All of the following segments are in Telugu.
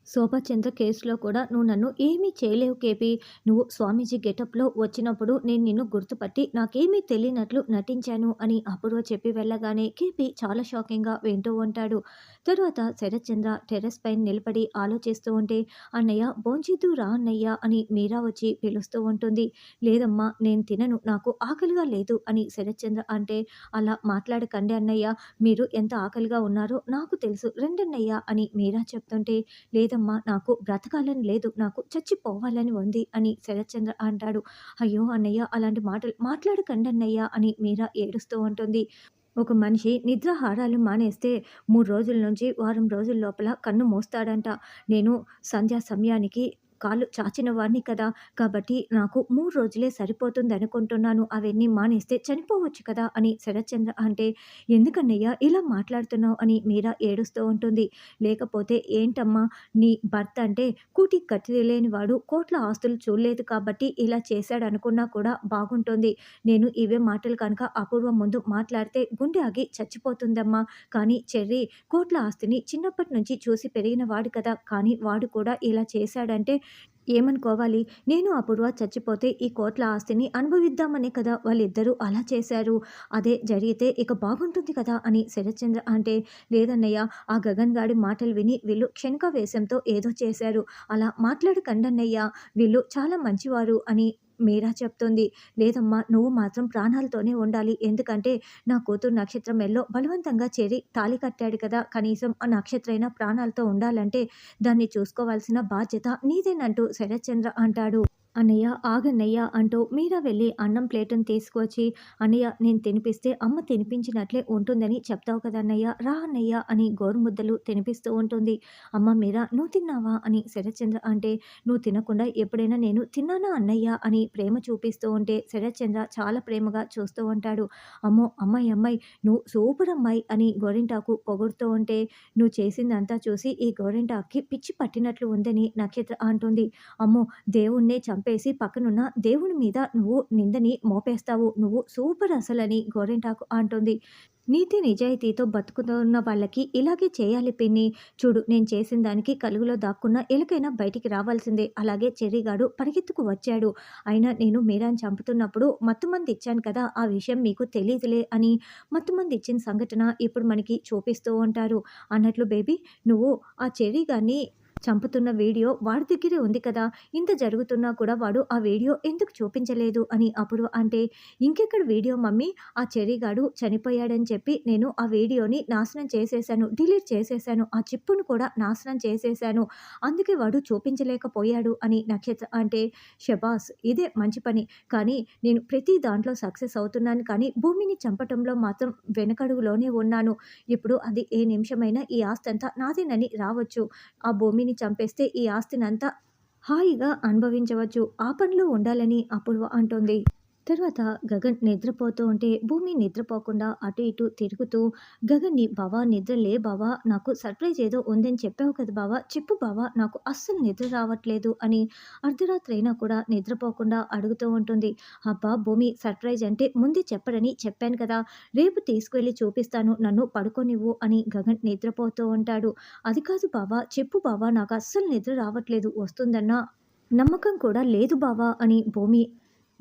శోభాచంద్ర కేసులో కూడా నువ్వు నన్ను ఏమీ చేయలేవు కేపీ. నువ్వు స్వామీజీ గెటప్‌లో వచ్చినప్పుడు నేను నిన్ను గుర్తుపట్టి నాకేమీ తెలియనట్లు నటించాను అని అపూర్వ చెప్పి వెళ్ళగానే కేపీ చాలా షాకింగ్‌గా వింటూ ఉంటాడు. తరువాత శరత్చంద్ర టెర్రస్ పైన నిలబడి ఆలోచిస్తూ ఉంటే, "అన్నయ్య భోంచేద్దువు రా అన్నయ్య" అని మీరా వచ్చి పిలుస్తూ ఉంటుంది. "లేదమ్మా నేను తినను. నాకు ఆకలిగా లేదు" అని శరత్చంద్ర అంటే, "అలా మాట్లాడకండి అన్నయ్య. మీరు ఎంత ఆకలిగా ఉన్నారో నాకు తెలుసు. రండన్నయ్య" అని మీరా చెప్తుంటే, "లేదమ్మా నాకు బ్రతకాలని లేదు. నాకు చచ్చిపోవాలని ఉంది" అని శరత్చంద్ర అంటాడు. "అయ్యో! అన్నయ్య అలాంటి మాటలు మాట్లాడకండన్నయ్య" అని మీరా ఏడుస్తూ ఉంటుంది. ఒక మనిషి నిద్రాహారాలు మానేస్తే 3 రోజుల నుంచి వారం రోజుల లోపల కన్ను మూస్తాడంట. నేను సంధ్యా సమయానికి కాళ్ళు చాచిన వాడిని కదా! కాబట్టి నాకు 3 రోజులే సరిపోతుందనుకుంటున్నాను. అవన్నీ మానేస్తే చనిపోవచ్చు కదా! అని శరత్చంద్ర అంటే, "ఎందుకన్నయ్య ఇలా మాట్లాడుతున్నావు?" అని మీరా ఏడుస్తూ ఉంటుంది. "లేకపోతే ఏంటమ్మా నీ భర్త అంటే కూటికి గతి లేనివాడు, కోట్ల ఆస్తులు చూడలేదు కాబట్టి ఇలా చేశాడనుకున్నా కూడా బాగుంటుంది. నేను ఇవే మాటలు కనుక అపూర్వ ముందు మాట్లాడితే గుండె ఆగి చచ్చిపోతుందమ్మా. కానీ చెర్రీ కోట్ల ఆస్తిని చిన్నప్పటి నుంచి చూసి పెరిగిన వాడు కదా! కానీ వాడు కూడా ఇలా చేశాడంటే ఏమనుకోవాలి? నేను అపూర్వ చచ్చిపోతే ఈ కోట్ల ఆస్తిని అనుభవిద్దామనే కదా వాళ్ళిద్దరూ అలా చేశారు. అదే జరిగితే ఇక బాగుంటుంది కదా! అని శరత్చంద్ర అంటే, "లేదన్నయ్య ఆ గగన్ గాడి మాటలు విని వీళ్ళు క్షణికావేశంతో ఏదో చేశారు. అలా మాట్లాడకండన్నయ్య. వీళ్ళు చాలా మంచివారు" అని మీరా చెప్తుంది. "లేదమ్మా నువ్వు మాత్రం ప్రాణాలతోనే ఉండాలి. ఎందుకంటే నా కూతురు నక్షత్రం మెడలో బలవంతంగా చేరి తాళి కట్టాడు కదా! కనీసం ఆ నక్షత్రైనా ప్రాణాలతో ఉండాలంటే దాన్ని చూసుకోవాల్సిన బాధ్యత నీదేనంటూ శరత్చంద్ర అంటాడు. "అన్నయ్య ఆగన్నయ్య" అంటూ మీరా వెళ్ళి అన్నం ప్లేటుని తీసుకువచ్చి, "అన్నయ్య నేను తినిపిస్తే అమ్మ తినిపించినట్లే ఉంటుందని చెప్తావు కదన్నయ్య, రా అన్నయ్య" అని గోరుముద్దలు తినిపిస్తూ ఉంటుంది. "అమ్మ మీరా నువ్వు తిన్నావా?" అని శరత్చంద్ర అంటే, "నువ్వు తినకుండా ఎప్పుడైనా నేను తిన్నానా అన్నయ్య" అని ప్రేమ చూపిస్తూ ఉంటే శరత్చంద్ర చాలా ప్రేమగా చూస్తూ ఉంటాడు. "అమ్మో అమ్మాయి అమ్మాయి నువ్వు సూపర్ అమ్మాయి" అని గోరింటాకు పొగుడుతూ ఉంటే, "నువ్వు చేసిందంతా చూసి ఈ గోరింటాకుకి పిచ్చి పట్టినట్లు ఉందని" నక్షత్ర అంటుంది. "అమ్మో దేవుడినే చంపేసి పక్కనున్న దేవుడి మీద నువ్వు నిందని మోపేస్తావు. నువ్వు సూపర్ అసలని" గోరింటాకు అంటుంది. "నీతి నిజాయితీతో బతుకుతున్న వాళ్ళకి ఇలాగే చేయాలి పిన్ని. చూడు నేను చేసిన దానికి కలుగులో దాక్కున్న ఎలుకైనా బయటికి రావాల్సిందే. అలాగే చెర్రీగాడు పరిగెత్తుకు వచ్చాడు. అయినా నేను మీరాని చంపుతున్నప్పుడు మత్తుమందు ఇచ్చాను కదా! ఆ విషయం మీకు తెలీదులే" అని మత్తుమందు ఇచ్చిన సంఘటన ఇప్పుడు మనకి చూపిస్తూ ఉంటారు. "అన్నట్లు బేబీ నువ్వు ఆ చెర్రీగాడిని చంపుతున్న వీడియో వాడి దగ్గరే ఉంది కదా! ఇంత జరుగుతున్నా కూడా వాడు ఆ వీడియో ఎందుకు చూపించలేదు" అని అపూర్వ అంటే, "ఇంకెక్కడ వీడియో మమ్మీ? ఆ చెర్రీగాడు చనిపోయాడని చెప్పి నేను ఆ వీడియోని నాశనం చేసేశాను. డిలీట్ చేసేశాను. ఆ చిప్పును కూడా నాశనం చేసేశాను. అందుకే వాడు చూపించలేకపోయాడు" అని నక్షత్ర అంటే, "శభాస్! ఇదే మంచి పని. కానీ నేను ప్రతి దాంట్లో సక్సెస్ అవుతున్నాను కానీ భూమిని చంపటంలో మాత్రం వెనకడుగులోనే ఉన్నాను. ఇప్పుడు అది ఏ నిమిషమైనా ఈ ఆస్తంతా నాదేనని రావచ్చు. ఆ భూమిని చంపేస్తే ఈ ఆస్తినంతా హాయిగా అనుభవించవచ్చు. ఆ పనిలో ఉండాలని" అపూర్వ అంటోంది. తర్వాత గగన్ నిద్రపోతూ ఉంటే భూమి నిద్రపోకుండా అటు ఇటు తిరుగుతూ గగన్‌ని, "బావ నిద్ర లే బావ, నాకు సర్ప్రైజ్ ఏదో ఉందని చెప్పావు కదా బావ, చెప్పు బావ నాకు అస్సలు నిద్ర రావట్లేదు" అని అర్ధరాత్రి అయినా కూడా నిద్రపోకుండా అడుగుతూ ఉంటుంది. "అబ్బా భూమి సర్ప్రైజ్ అంటే ముందే చెప్పడని చెప్పాను కదా! రేపు తీసుకువెళ్ళి చూపిస్తాను. నన్ను పడుకోనివ్వు" అని గగన్ నిద్రపోతూ ఉంటాడు. "అది కాదు బావ చెప్పు బావ, నాకు అస్సలు నిద్ర రావట్లేదు. వస్తుందన్న నమ్మకం కూడా లేదు బావ" అని భూమి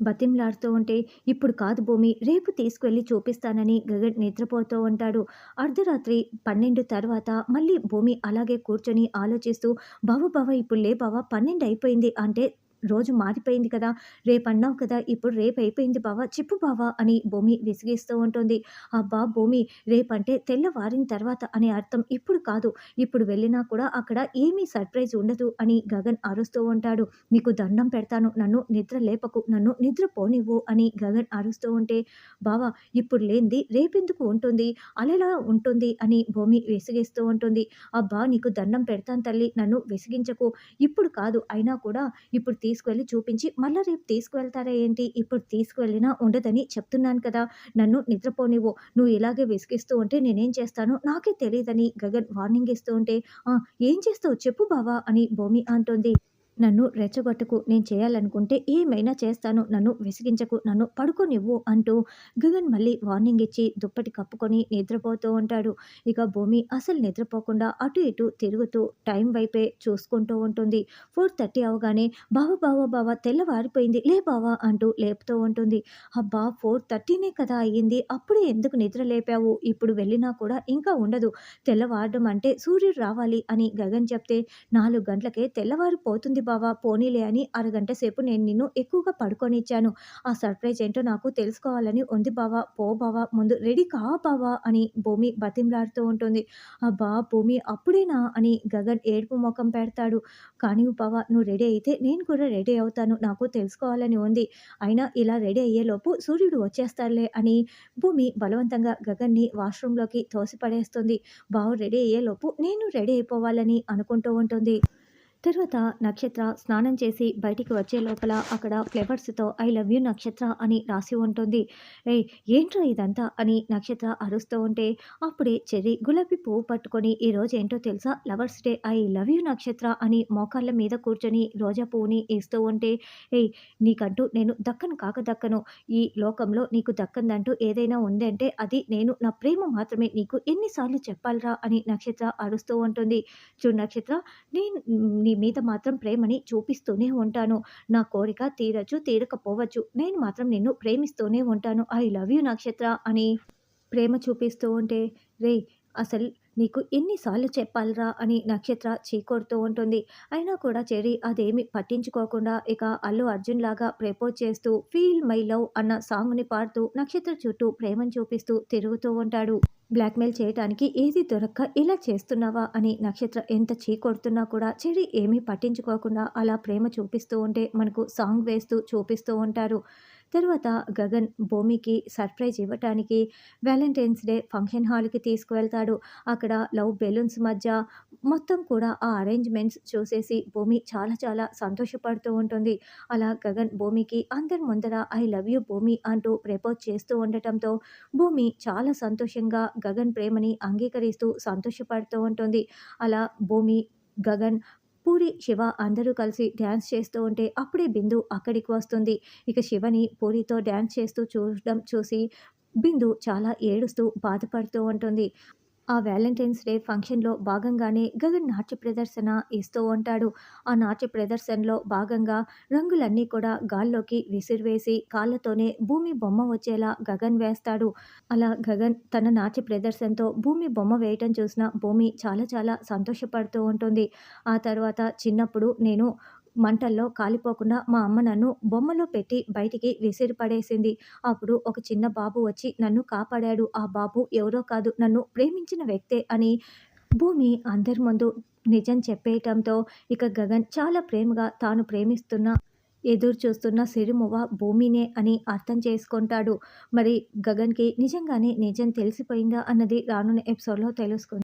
బతిమలాడుతూ ఉంటే, "ఇప్పుడు కాదు భూమి రేపు తీసుకువెళ్ళి చూపిస్తానని" గగన్ నిద్రపోతూ ఉంటాడు. అర్ధరాత్రి 12 తర్వాత మళ్ళీ భూమి అలాగే కూర్చొని ఆలోచిస్తూ, "బావ బావ ఇప్పుడు లే బావ 12 అయిపోయింది. అంటే రోజు మారిపోయింది కదా! రేపన్నావు కదా! ఇప్పుడు రేపయిపోయింది బావ చెప్పు బావ" అని భూమి విసిగిస్తూ ఉంటుంది. "అబ్బా భూమి రేపంటే తెల్లవారిన తర్వాత అని అర్థం. ఇప్పుడు కాదు. ఇప్పుడు వెళ్ళినా కూడా అక్కడ ఏమీ సర్ప్రైజ్ ఉండదు" అని గగన్ అరుస్తూ ఉంటాడు. "నీకు దండం పెడతాను. నన్ను నిద్ర లేపకు. నన్ను నిద్ర పోనివ్వు" అని గగన్ అరుస్తూ ఉంటే, "బావ ఇప్పుడు లేనిది రేపెందుకు ఉంటుంది? అలెలా ఉంటుంది" అని భూమి విసిగిస్తూ ఉంటుంది. "అబ్బా నీకు దండం పెడతాను తల్లి. నన్ను విసిగించకు. ఇప్పుడు కాదు. అయినా కూడా ఇప్పుడు తీసుకువెళ్ళి చూపించి మళ్ళా రేపు తీసుకువెళ్తారా ఏంటి? ఇప్పుడు తీసుకువెళ్ళినా ఉండదని చెప్తున్నాను కదా! నన్ను నిద్రపోనివ్వు. నువ్వు ఇలాగే విసిగిస్తూ ఉంటే నేనేం చేస్తానో నాకే తెలీదని" గగన్ వార్నింగ్ ఇస్తూ ఉంటే, "ఆ! ఏం చేస్తావు చెప్పు బావ" అని భూమి అంటుంది. నన్ను రెచ్చగొట్టకు. నేను చేయాలనుకుంటే ఏమైనా చేస్తాను. నన్ను విసిగించకు. నన్ను పడుకోనివ్వు అంటూ గగన్ మళ్ళీ వార్నింగ్ ఇచ్చి దుప్పటి కప్పుకొని నిద్రపోతూ ఉంటాడు. ఇక భూమి అసలు నిద్రపోకుండా అటు ఇటు తిరుగుతూ టైం వైపే చూసుకుంటూ ఉంటుంది. 4:30 అవ్వగానే బావ బావ బావ తెల్లవారిపోయింది. లే బావ అంటూ లేపుతూ ఉంటుంది. అబ్బా! 4:30నే కదా అయ్యింది. అప్పుడే ఎందుకు నిద్ర లేపావు? ఇప్పుడు వెళ్ళినా కూడా ఇంకా ఉండదు. తెల్లవారడం అంటే సూర్యుడు రావాలి అని గగన్ చెప్తే 4 గంటలకే తెల్లవారిపోతుంది బావ పోనీలే అని అరగంట సేపు నేను నిన్ను ఎక్కువగా పడుకోనిచ్చాను. ఆ సర్ప్రైజ్ ఏంటో నాకు తెలుసుకోవాలని ఉంది బావ. పో బావ ముందు రెడీ కా బావ అని భూమి బతిమలాడుతూ ఉంటుంది. అబ్బా! భూమి అప్పుడేనా అని గగన్ ఏడుపు మొఖం పెడతాడు. కానివ్వు బావ నువ్వు రెడీ అయితే నేను కూడా రెడీ అవుతాను. నాకు తెలుసుకోవాలని ఉంది. అయినా ఇలా రెడీ అయ్యేలోపు సూర్యుడు వచ్చేస్తాడులే అని భూమి బలవంతంగా గగన్‌ని వాష్‌రూమ్‌లోకి తోసిపడేస్తుంది. బావ రెడీ అయ్యేలోపు నేను రెడీ అయిపోవాలని అనుకుంటూ ఉంటుంది. తర్వాత నక్షత్ర స్నానం చేసి బయటికి వచ్చే లోపల అక్కడ ఫ్లవర్స్‌తో ఐ లవ్ యూ నక్షత్ర అని రాసి ఉంటుంది. ఏయ్! ఏంట్రా ఇదంతా అని నక్షత్ర అరుస్తూ ఉంటే అప్పుడే చెర్రీ గులాబీ పువ్వు పట్టుకొని ఈరోజు ఏంటో తెలుసా lovers day I love you నక్షత్ర అని మోకాళ్ళ మీద కూర్చొని రోజా పువ్వుని ఇస్తూ ఉంటే ఏయ్! నీకంటూ నేను దక్కను కాక దక్కను. ఈ లోకంలో నీకు దక్కందంటూ ఏదైనా ఉందంటే అది నేను నా ప్రేమ మాత్రమే. నీకు ఎన్ని సార్లు చెప్పాలిరా అని నక్షత్ర అరుస్తూ ఉంటుంది. చూడు నక్షత్ర నేను నీ మీద మాత్రం ప్రేమని చూపిస్తూనే ఉంటాను. నా కోరిక తీరొచ్చు, తీరకపోవచ్చు. నేను మాత్రం నిన్ను ప్రేమిస్తూనే ఉంటాను. ఐ లవ్ యూ నక్షత్ర అని ప్రేమ చూపిస్తూ ఉంటే, రేయ్! అసలు నీకు ఎన్ని సార్లు చెప్పాలిరా అని నక్షత్ర చీకొడుతూ ఉంటుంది. అయినా కూడా చెర్రీ అదేమి పట్టించుకోకుండా ఇక అల్లు అర్జున్ లాగా ప్రపోజ్ చేస్తూ 'ఫీల్ మై లవ్' అన్న సాంగ్‌ని పాడుతూ నక్షత్ర చుట్టూ ప్రేమను చూపిస్తూ తిరుగుతూ ఉంటాడు. బ్లాక్‌మెయిల్ చేయటానికి ఏది దొరక్క ఇలా చేస్తున్నావా అని నక్షత్ర ఎంత చీకొడుతున్నా కూడా చెర్రీ ఏమీ పట్టించుకోకుండా అలా ప్రేమ చూపిస్తూ ఉంటే మనకు సాంగ్ వేస్తూ చూపిస్తూ ఉంటారు. తరువాత గగన్ భూమికి సర్ప్రైజ్ ఇవ్వటానికి వాలంటైన్స్ డే ఫంక్షన్ హాల్‌కి తీసుకువెళ్తాడు. అక్కడ లవ్ బెలూన్స్ మధ్య మొత్తం కూడా ఆ అరేంజ్‌మెంట్స్ చూసేసి భూమి చాలా చాలా సంతోషపడుతూ ఉంటుంది. అలా గగన్ భూమికి అందరి ముందర ఐ లవ్ యూ భూమి అంటూ ప్రపోజ్ చేస్తూ ఉండటంతో భూమి చాలా సంతోషంగా గగన్ ప్రేమని అంగీకరిస్తూ సంతోషపడుతూ ఉంటుంది. అలా భూమి, గగన్, పూరి, శివ అందరూ కలిసి డాన్స్ చేస్తూ ఉంటే అప్పుడే బిందు అక్కడికి వస్తుంది. ఇక శివని పూరితో డాన్స్ చేస్తూ చూడడం చూసి బిందు చాలా ఏడుస్తూ బాధపడుతూ ఉంటుంది. ఆ వాలంటైన్స్ డే ఫంక్షన్‌లో భాగంగానే గగన్ నాట్య ప్రదర్శన ఇస్తూ ఉంటాడు. ఆ నాట్య ప్రదర్శనలో భాగంగా రంగులన్నీ కూడా గాల్లోకి విసిరివేసి కాళ్ళతోనే భూమి బొమ్మ వచ్చేలా గగన్ వేస్తాడు. అలా గగన్ తన నాట్య ప్రదర్శనతో భూమి బొమ్మ వేయటం చూసిన భూమి చాలా చాలా సంతోషపడుతూ ఉంటుంది. ఆ తర్వాత చిన్నప్పుడు నేను మంటల్లో కాలిపోకుండా మా అమ్మ నన్ను బొమ్మలో పెట్టి బయటికి విసిరి పడేసింది. అప్పుడు ఒక చిన్న బాబు వచ్చి నన్ను కాపాడాడు. ఆ బాబు ఎవరో కాదు నన్ను ప్రేమించిన వ్యక్తే అని భూమి అందరి ముందు నిజం చెప్పేయటంతో ఇక గగన్ చాలా ప్రేమగా తాను ప్రేమిస్తున్న, ఎదురు చూస్తున్న సిరిమువ్వ భూమినే అని అర్థం చేసుకుంటాడు. మరి గగన్‌కి నిజంగానే నిజం తెలిసిపోయిందా అన్నది రానున్న ఎపిసోడ్‌లో తెలుసుకుందాం.